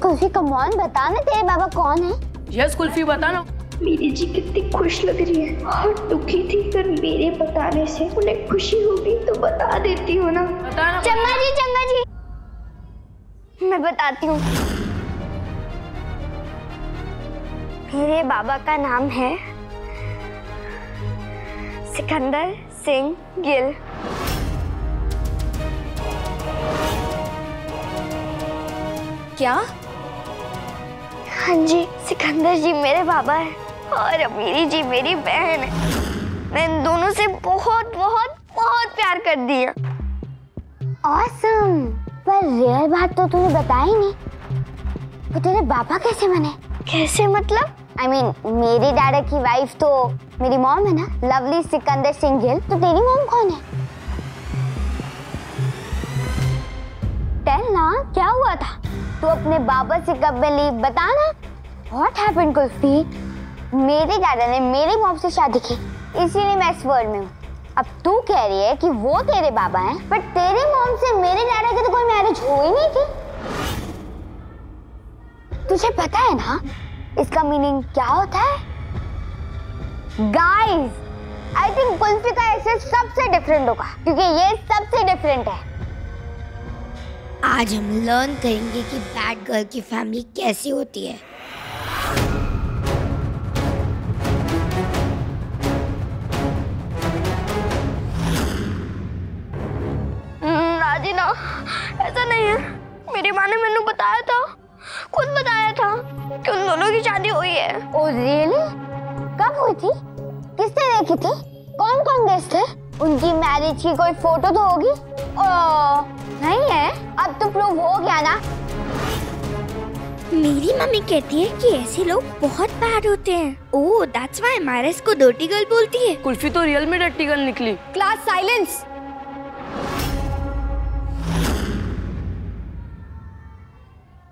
Kulfi come on बता ना तेरे बाबा कौन है? यस कुल्फी बता ना। मेरी जी कितनी खुश लग रही है और दुखी थी, पर मेरे बताने से उन्हें खुशी होगी तो बता देती हूँ ना। बता ना। चंगा जी मैं बताती हूँ। मेरे बाबा का नाम है सिकंदर सिंह गिल। क्या? हाँ जी, सिकंदर जी मेरे बाबा है और अमीरी जी मेरी बहन है। मैं इन दोनों से बहुत बहुत बहुत प्यार कर दिया। ऑसम। पर रियल बात तो तूने बताई नहीं। वो तेरे पापा कैसे बने? कैसे मतलब? I mean, मेरी डैडा की वाइफ तो मेरी मॉम है ना, लवली सिकंदर सिंह गिल। तो तेरी मॉम कौन है? टेल ना, क्या हुआ था? तू अपने बाबा से कब मिली बता ना। What happened kulfi? मेरे डैडा ने मेरी मॉम से शादी की, इसीलिए मैं इस वर्ल्ड में हूँ। अब तू कह रही है कि वो तेरे बाबा हैं, पर तेरे मॉम से मेरे डैडा की तो कोई मैरिज हो ही नहीं थी। तुझे पता है ना इसका मीनिंग क्या होता है? गाइस, आई थिंक कुल्फी का ऐसे सबसे डिफरेंट होगा, क्योंकि ये सबसे डिफरेंट है। आज हम लर्न करेंगे कि बैड गर्ल की फैमिली कैसी होती है। नाजी ना, ऐसा नहीं है। मेरी माँ ने मैंने बताया था, खुद बताया था कि उन दोनों की शादी हुई है। Oh really? कब हुई थी? किसने देखी थी? कौन कौन गेस्ट थे? उनकी मैरिज की कोई फोटो तो होगी? ओह नहीं है। अब तो प्रूव हो गया ना। मेरी मम्मी कहती है कि ऐसे लोग बहुत बैड होते हैं। ओह दैट्स व्हाई मायरा इसको डर्टी गर्ल बोलती है। कुल्फी तो रियल में डर्टी गर्ल निकली। Class silence.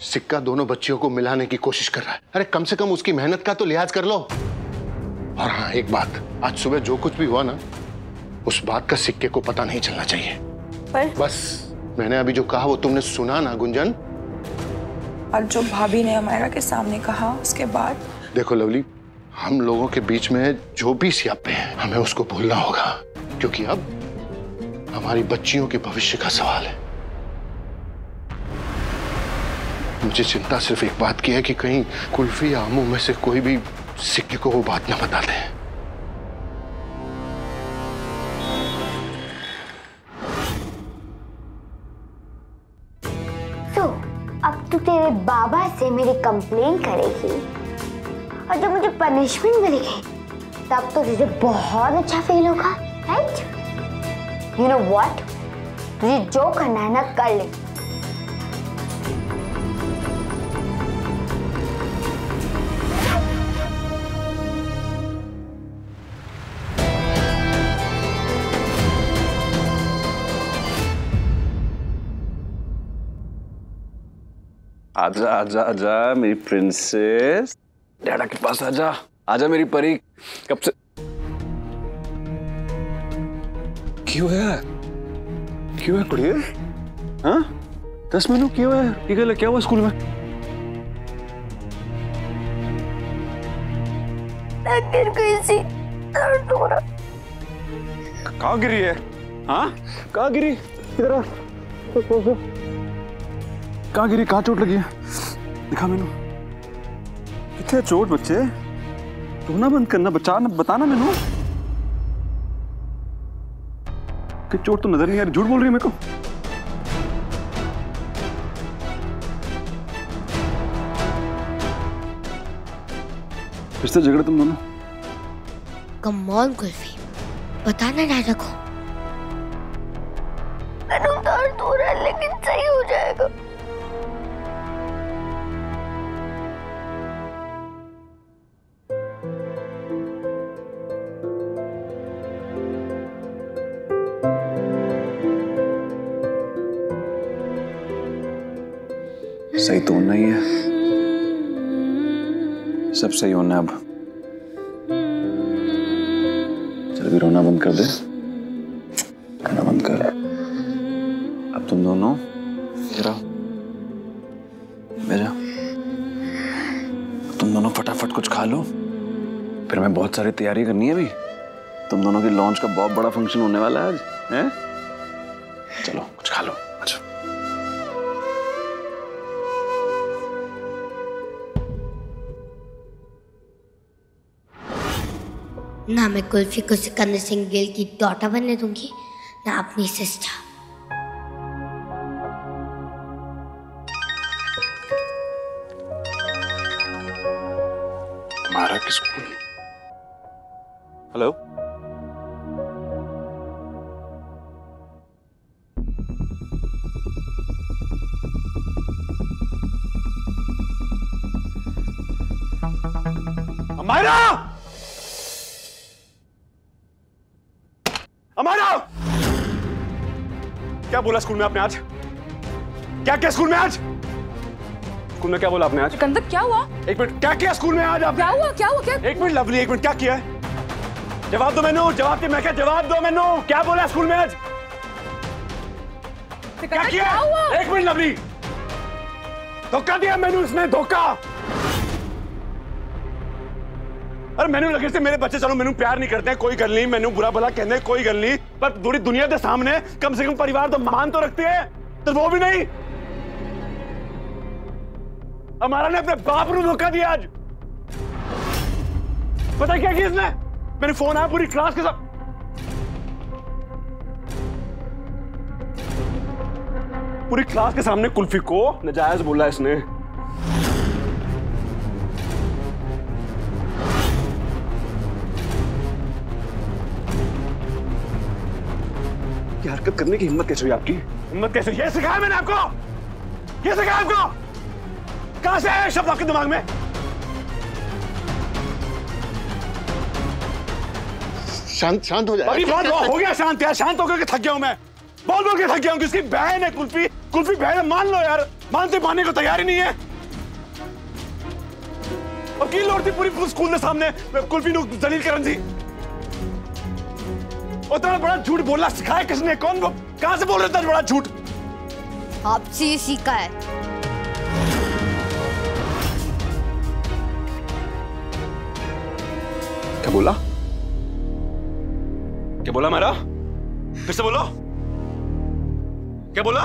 सिक्का दोनों बच्चियों को मिलाने की कोशिश कर रहा है। अरे कम से कम उसकी मेहनत का तो लिहाज कर लो। और हाँ एक बात, आज सुबह जो कुछ भी हुआ ना, उस बात का सिक्के को पता नहीं चलना चाहिए। पर बस मैंने अभी जो कहा वो तुमने सुना ना गुंजन? और जो भाभी ने अमायरा के सामने कहा उसके बाद? देखो लवली, हम लोगों के बीच में जो भी स्यापे हैं हमें उसको भूलना होगा, क्योंकि अब हमारी बच्चियों के भविष्य का सवाल है। मुझे चिंता सिर्फ एक बात की है कि कहीं कुल्फी या आमू में से कोई भी सिक्के को वो बात ना बता दे। तो अब तू तेरे बाबा से मेरी कंप्लेन करेगी और जब मुझे पनिशमेंट मिलेगी तब तो तुझे बहुत अच्छा फील होगा, राइट? यू नो व्हाट, तुझे जो करना है ना कर ले। आजा आजा आजा मेरी प्रिंसेस, डैडा के पास आजा। आजा मेरी परी। कब से क्यों है कुड़िए? हाँ 10 मिनट क्यों है? क्या हुआ स्कूल में? गिर गई थी, दर्द हो रहा। कहाँ गिरी है? हाँ कहाँ गिरी? इधर आ। कहाँ गिरी? कहाँ चोट लगी है? दिखा मैनू। कितने चोट बच्चे? रोना बंद करना, बताना मैनू कि चोट तो नजर नहीं आ रही। झूठ बोल रही है मेरे को। फिर से झगड़े तुम दोनों? कम ऑन कुल्फी, बताना डैडा को। दर्द हो रहा है लेकिन सही हो जाएगा। सही तो होना ही है, सब सही होना है अब। चल भी रोना बंद कर दे, रोना बंद कर। अब तुम दोनों बेजा, तुम दोनों फटाफट कुछ खा लो, फिर मैं बहुत सारी तैयारी करनी है अभी। तुम दोनों की लॉन्च का बहुत बड़ा फंक्शन होने वाला है आज, हैं? चलो कुछ खा लो। अच्छा। ना मैं कुल्फी को सिकंदर सिंह गिल की डॉटर बनने दूंगी, ना अपनी सिस्टर। हमारा किसको? हेलो, अमायरा! अमायरा! क्या बोला स्कूल में आपने आज? क्या क्या स्कूल में आज? स्कूल में क्या बोला आपने आज? सिकंदर क्या हुआ? एक मिनट, क्या किया स्कूल में आज आपने? क्या हुआ? क्या हुआ? क्या? एक मिनट लवली, एक मिनट, क्या किया है? जवाब दो मैनू, जवाब दे, मैं क्या जवाब दो मैनू, क्या बोला स्कूल में आज? क्या किया? हुआ? एक मिनट लवली, धोखा दिया मैनू, इसने धोखा। अरे मैनू लगे से मेरे बच्चे, चलो मैनू प्यार नहीं करते हैं, कोई गल नहीं, मैनू बुरा भला कहने कोई गल नहीं, पर पूरी दुनिया के सामने कम से कम परिवार तो मान तो रखते हैं, तो वो भी नहीं। हमारा ने अपने बाप को धोखा दिया आज। पता क्या किया इसने? मेरे फोन आया पूरी क्लास के साथ, पूरी क्लास के सामने कुल्फी को नाजायज बोला इसने। ये हरकत करने की हिम्मत कैसे हुई आपकी? हिम्मत कैसे? ये सिखाया मैंने आपको, ये सिखाया आपको? कहां से आया शब्द आपके दिमाग में? शांत शांत हो जाए। अभी बात हो गया शांत यार, शांत होकर के थक गया हूं मैं, बोल बोल के थक गया हूं। किसकी बहन है कुल्फी? कुल्फी बहन है, मान लो यार, मानते मानने को तैयार ही नहीं है। और की लोड़ थी पूरी स्कूल के सामने कुल्फी को जलील करन सी? उतना बड़ा झूठ बोलना सिखाया किसने? कौन वो? कहां से बोल रहे थे बड़ा झूठ? आपसे ही सीखा है। क्या बोला? क्या बोला मेरा? फिर से बोलो, क्या बोला?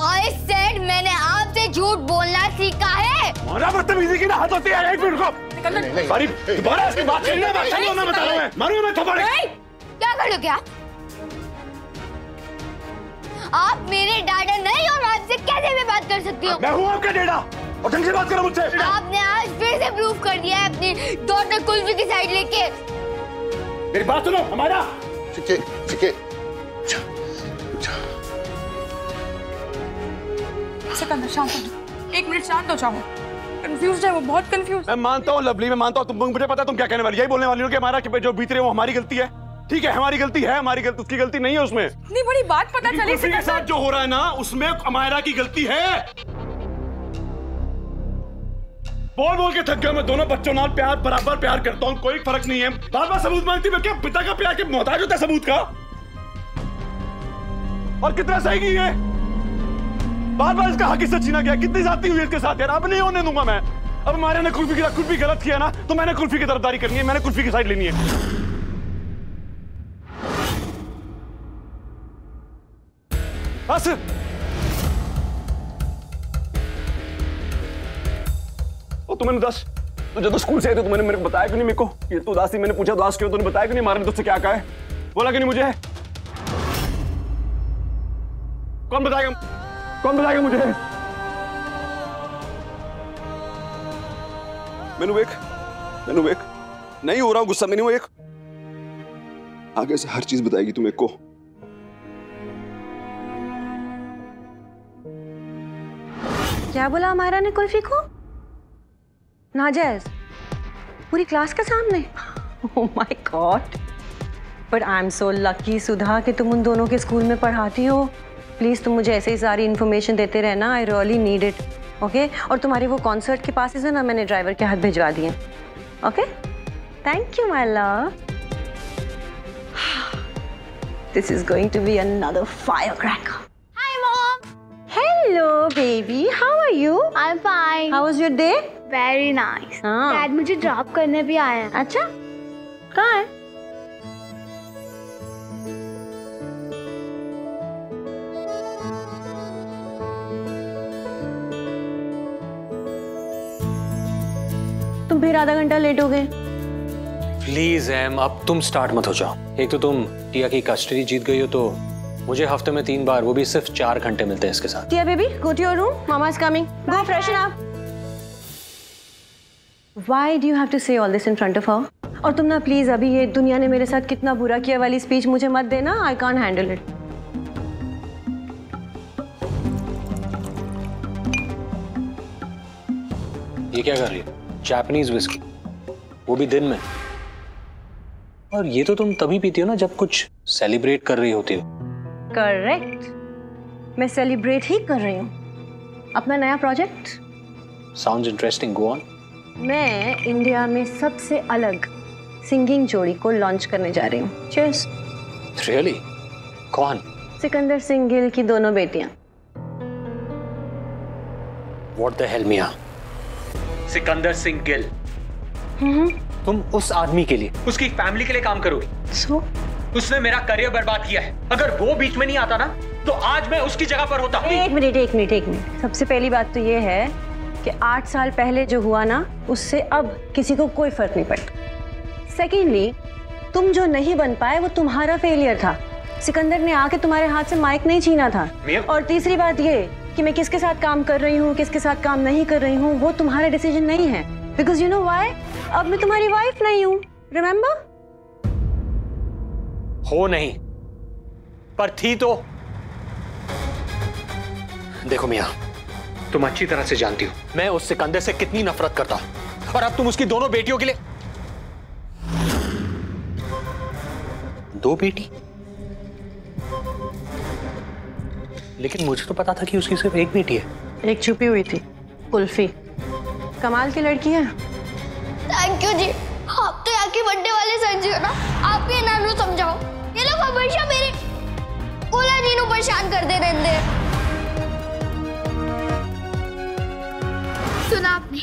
I said मैंने आपसे झूठ बोलना सीखा है। मारा बदतमीजी की ना हाथ होती है। एक मिनट रुको, बारी दोबारा इसकी बात करनी है, मैं बता रहा हूं, मारूंगा मैं थप्पड़। क्या कर लो? क्या आप मेरे डैडा नहीं और आपसे कैसे भी बात कर सकती हो? मैं हूं आपका डैडा और ढंग से बात करो मुझसे। आपने आज फिर से प्रूव कर दिया है अपनी डॉटर कुल्फी की साइड लेके। मेरी बात सुनो हमारा। चिके चिके सिकंदर शांत हो, एक मिनट शांत हो जाओ। कंफ्यूज है वो, बहुत कंफ्यूज। मैं मानता हूँ लवली, मैं मानता हूँ, तुम मुझे पता है तुम क्या कहने वाली, यही बोलने वाली हो कि हमारा जो बीत रहे वो हमारी गलती है। ठीक है, हमारी गलती है, हमारी गलती, उसकी गलती नहीं है उसमें। इतनी बड़ी बात पता चली के साथ जो हो रहा है ना, उसमें अमायरा की गलती है। बोल बोल के थक गया मैं, दोनों बच्चों नाल प्यार बराबर प्यार करता हूँ, कोई फर्क नहीं है। बार बार सबूत मांगती, मैं क्या पिता का प्यार के मोहताज होता है सबूत का? और कितना सही की है, बार बार इसका हक इससे छीना गया, कितनी जाती हुई इसके साथ यार। अब नहीं होने दूंगा मैं। अब हमारे ने कुल्फी गलत किया ना, तो मैंने कुल्फी की तरफदारी करनी है, मैंने कुल्फी की साइड लेनी है। बस ओ तुमने दस, तो जब स्कूल से आए थे तो मैंने मेरे को बताया कि नहीं मेरे को ये तो उदासी, मैंने पूछा उदास क्यों, तूने बताया कि नहीं हमारे ने तुझसे क्या कहा है? बोला कि नहीं मुझे? कौन बताएगा, कौन बताएगा मुझे? मैनू वेख नहीं हो रहा हूं गुस्सा में, नहीं हो, एक आगे से हर चीज बताएगी तू मेरे को। क्या बोला हमारा ने कुल्फी को? नाजायज पूरी क्लास के सामने? Oh my god, but I am so lucky Sudha कि तुम उन दोनों के स्कूल में पढ़ाती हो। प्लीज तुम मुझे ऐसे ही सारी इन्फॉर्मेशन देते रहना, I really need it. Okay, और तुम्हारे वो कॉन्सर्ट के पासेस है ना, मैंने ड्राइवर के हाथ भिजवा दिए। Okay, thank you my love. This is going to be another firecracker. Hi mom. Hello Hello, baby. How are you? I'm fine. How was your day? Very nice. हाँ. Dad मुझे drop करने भी आए हैं. अच्छा, कहाँ है? तुम फिर आधा घंटा लेट हो गए. प्लीज एम, अब तुम स्टार्ट मत हो जाओ. एक तो तुम टिया की कस्टडी जीत गई हो, तो मुझे हफ्ते में 3 बार, वो भी सिर्फ 4 घंटे मिलते हैं इसके साथ. टिया baby, go to your room. Mama is coming. Go freshen up. Why do you have to say all this in front of her? और तुम ना प्लीज अभी ये दुनिया ने मेरे साथ कितना बुरा किया वाली स्पीच मुझे मत देना. I can't handle it. ये क्या कर रही हो? जापानीज विस्की, वो भी दिन में. और ये तो तुम तभी पीती हो ना जब कुछ सेलिब्रेट कर रही होती हो. करेक्ट, मैं सेलिब्रेट ही कर रही हूँ अपना नया project. Sounds interesting, go on. मैं इंडिया में सबसे अलग सिंगिंग जोड़ी को लॉन्च करने जा रही हूँ. चीयर्स. रियली? कौन? सिकंदर सिंह गिल की दोनों बेटियां. व्हाट द हेल मियां? सिकंदर सिंह गिल, तुम उस आदमी के लिए, उसकी फैमिली के लिए काम करोगी? So? उसने मेरा करियर बर्बाद किया है. अगर वो बीच में नहीं आता ना, तो आज मैं उसकी जगह पर होता. एक मिनट. सबसे पहली बात तो ये है कि 8 साल पहले जो हुआ ना, उससे अब किसी को कोई फर्क नहीं पड़ता. सेकेंडली, तुम जो नहीं बन पाए वो तुम्हारा फेलियर था. सिकंदर ने आके तुम्हारे हाथ से माइक नहीं छीना था. और तीसरी बात ये कि मैं किसके साथ काम कर रही हूँ, किसके साथ काम नहीं कर रही हूँ, वो तुम्हारा डिसीजन नहीं है. Because you know why? अब मैं तुम्हारी वाइफ नहीं हूँ. रिमेम्बर? हो नहीं, पर थी तो. देखो मियां, तुम अच्छी तरह से जानती हो मैं उस सिकंदर से कितनी नफरत करता हूं. और अब तुम उसकी दोनों बेटियों के लिए. 2 बेटी? लेकिन मुझे तो पता था कि उसकी सिर्फ 1 बेटी है. एक छुपी हुई थी, कुल्फी. कमाल की लड़की है. थैंक यू जी. आप तो यहाँ के बर्थडे वाले सर जी हो ना. आप ही नानू समझाओ. ये लोग हमेशा मेरे कोला जी को परेशान करते रहते हैं. सुना आपने?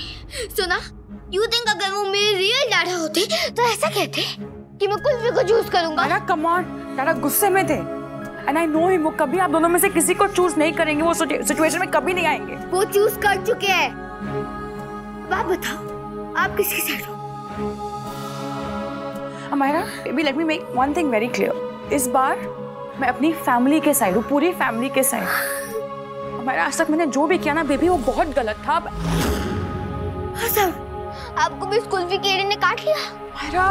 सुना? यू थिंक अगर वो मेरे रियल डैडा होते तो ऐसा कहते कि मैं कुल्फी को चूज करूंगा. डैडा कम ऑन, डैडा गुस्से में थे. एंड आई नो हिम, वो कभी आप दोनों में से किसी को चूज नहीं करेंगे. वो सिचुएशन में कभी नहीं आएंगे. वो चूज कर चुके हैं. आप बताओ, आप किसकी साइड हो? Amayra, baby let me make one thing very clear. इस बार मैं अपनी फैमिली के साइड हूँ, पूरी फैमिली के साइड. अमायरा, आज तक मैंने जो भी किया ना बेबी, वो बहुत गलत था. सर, आपको भी कुल्फी केड़ी ने काट लिया. अमायरा,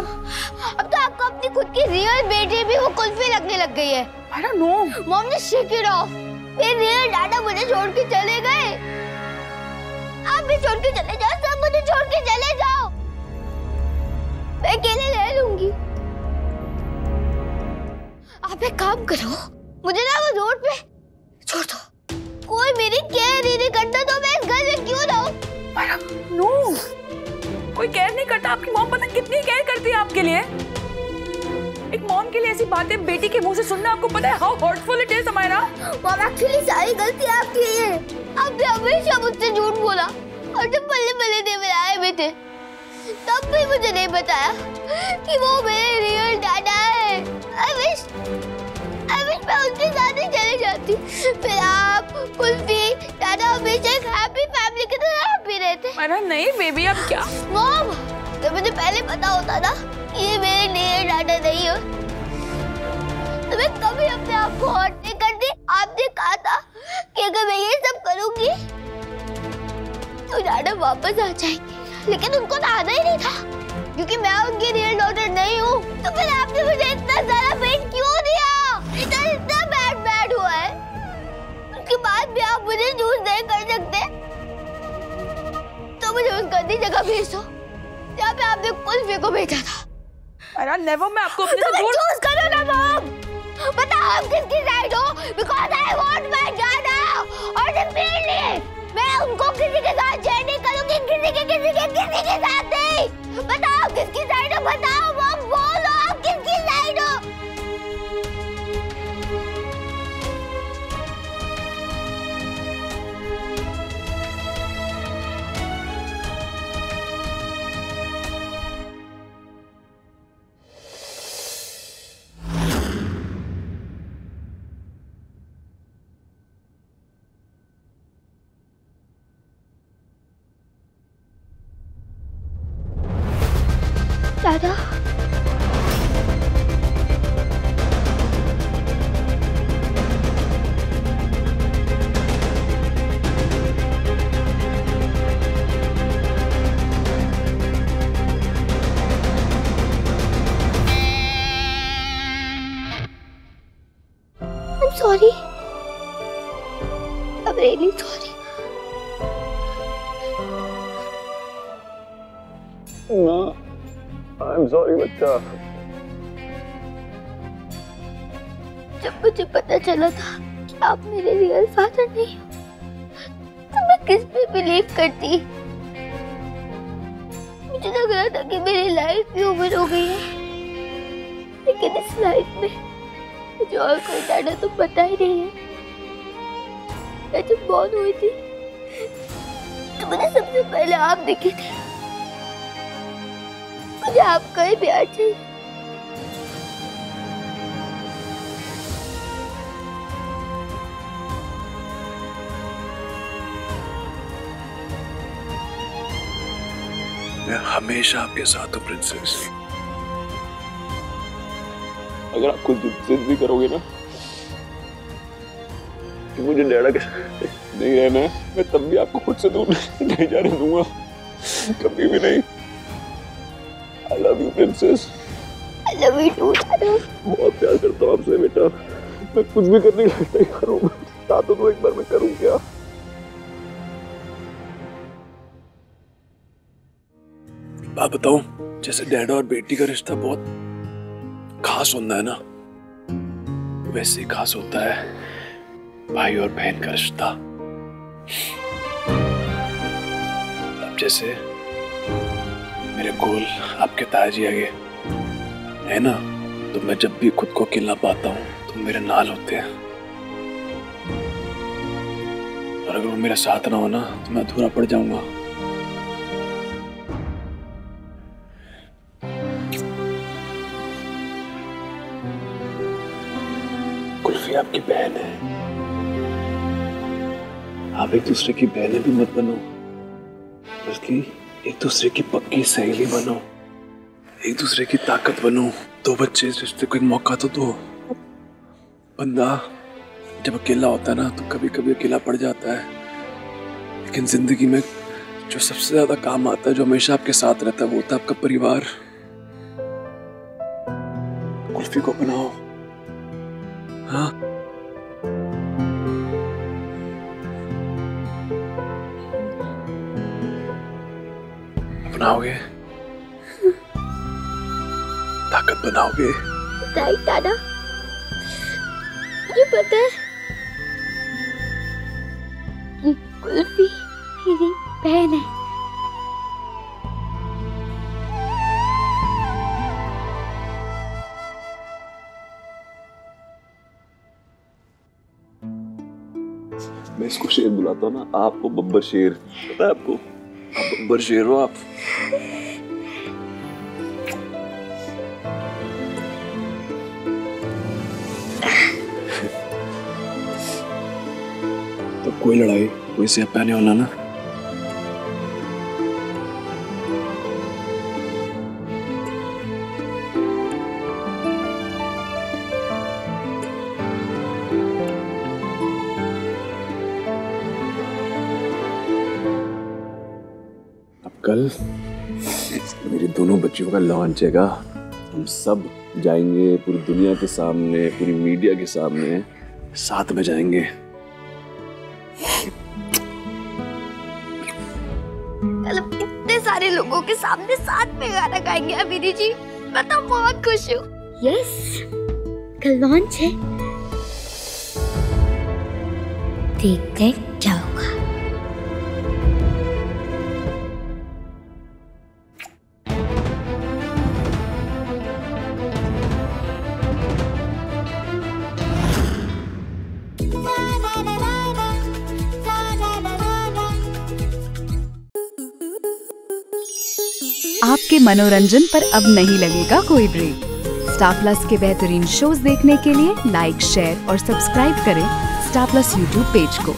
अब तो आपको अपनी खुद की रियल बेटी भी वो कुल्फी लगने लग गई है. अमायरा नो. मॉम ने शेक इट ऑफ. मेरे रियल डैडा मुझे छोड़ के चले गए. आप भी छोड़ के चले जाओ, सब मुझे छोड़ के चले जाओ. मैं अकेले रह लूंगी. आप एक काम करो, मुझे ना वो रोड पे छोड़ दो. कोई मेरी केयर ही नहीं करता तो मैं इस घर में क्यों रहूं? नो, कोई केयर नहीं करता. आपकी मॉम पता कितनी केयर करती है आपके लिए. एक मॉम के लिए ऐसी बातें बेटी के मुंह से सुनना, आपको पता है how hurtful it is. Amayra, mom actually सारी गलती आपकी है. आपने हमेशा मुझसे झूठ बोला. और जब बल्ले बल्ले देवर आए हुए थे तब भी मुझे नहीं बताया कि वो मेरे रियल डैडा है. I wish मैं उनके साथ ही चली जाती. फिर आप, कुल्फी, डैडा हमेशा एक हैप्पी फैमिली की तरह हैप्पी रहते. अरे नहीं बेबी, अब क्या? मॉम, अगर मुझे पहले पता होता ना ये मेरे रियल डैडा नहीं हो तो मैं कभी अपने आप को हर्ट नहीं करती. आपने कहा था कि अगर मैं ये सब करूंगी तो डैडा वापस आ जाएंगे. लेकिन उनको तो आना ही नहीं था क्योंकि मैं उनकी रियल डॉटर नहीं हूँ. तो फिर आपने मुझे इतना सारा पेन क्यों दिया? इतना बैड हुआ है. उसके बाद भी आप मुझे चूज नहीं कर सकते तो मुझे उस गंदी जगह भेज दो जहाँ पे आपने कुल्फी को भेजा था. अरे नेवर, मैं आपको अपने से दूर. चूज करो ना मॉम. बताओ आप किसकी साइड हो? Because I want my dada. और डेफिनेटली मैं उनको किसी के साथ शेयर नहीं करूंगी. किसी के साथ नहीं. बताओ किसकी साइड हो? बताओ मॉम, बोलो आप किसकी साइड हो? दादा। I'm sorry. I'm really sorry. I'm sorry बच्चा। जब मुझे पता चला था कि आप मेरे रियल फादर नहीं हो, तो मैं किस पे बिलीव करती। मुझे लग रहा था कि मेरी लाइफ भी ओवर हो गई है, लेकिन इस लाइफ में मुझे और कोई डैडा तो पता ही नहीं है। मैं जब बॉर्न हुई थी तो मुझे सबसे पहले आप दिखे थे। मुझे आपका ही प्यार चाहिए। मैं हमेशा आपके साथ हूँ प्रिंसेस। अगर आप खुद जिद भी करोगे ना कि मुझे डैडा के नहीं रहना है, मैं तब भी आपको खुद से दूर नहीं जाने दूंगा, कभी भी नहीं। I love you princess। I love you too, दादा। बहुत प्यार करता हूँ आपसे बेटा। मैं कुछ भी करने के लिए तैयार हूँ। बता दो एक बार मैं करूँ क्या? बात बताऊं, जैसे डैडा और बेटी का रिश्ता बहुत खास होता है ना, वैसे ही खास होता है भाई और बहन का रिश्ता। अब जैसे मेरे गोल आपके ताजी आगे है ना, तो मैं जब भी खुद को अकेला पाता हूँ तो मेरे नाल होते हैं, और अगर वो मेरा साथ ना हो ना तो मैं अधूरा पड़ जाऊंगा। कुल्फी आपकी बहन है, आप एक दूसरे की बहनें भी मत बनो, बल्कि एक दूसरे की पक्की सहेली बनो, एक दूसरे की ताकत बनो। दो बच्चे इस रिश्ते को एक मौका तो दो। बंदा जब अकेला होता है ना तो कभी कभी अकेला पड़ जाता है, लेकिन जिंदगी में जो सबसे ज्यादा काम आता है, जो हमेशा आपके साथ रहता है, वो होता है आपका परिवार। कुल्फी को अपनाओ। हाँ, अपनाओगे, ताकत बनाओगे। राइट दादा, मुझे पता है ये कुल्फी मेरी बहन है। मैं इसको शेर बुलाता हूँ ना, आपको बब्बर शेर। पता है आपको, आप बब्बर शेर हो आप। तो कोई लड़ाई, कोई स्यापा नहीं होना ना। कल मेरी दोनों बच्चियों का लॉन्च हैगा। हम सब जाएंगे पूरी दुनिया के सामने, पूरी मीडिया के सामने, साथ में जाएंगे। कल हम इतने सारे लोगों के सामने साथ में गाना गाएंगे अमीरी जी। मैं तो बहुत खुश हूँ। यस, कल लॉन्च है, देखते जाऊंगा। आपके मनोरंजन पर अब नहीं लगेगा कोई ब्रेक। स्टार प्लस के बेहतरीन शोज देखने के लिए लाइक, शेयर और सब्सक्राइब करें स्टार प्लस यूट्यूब पेज को।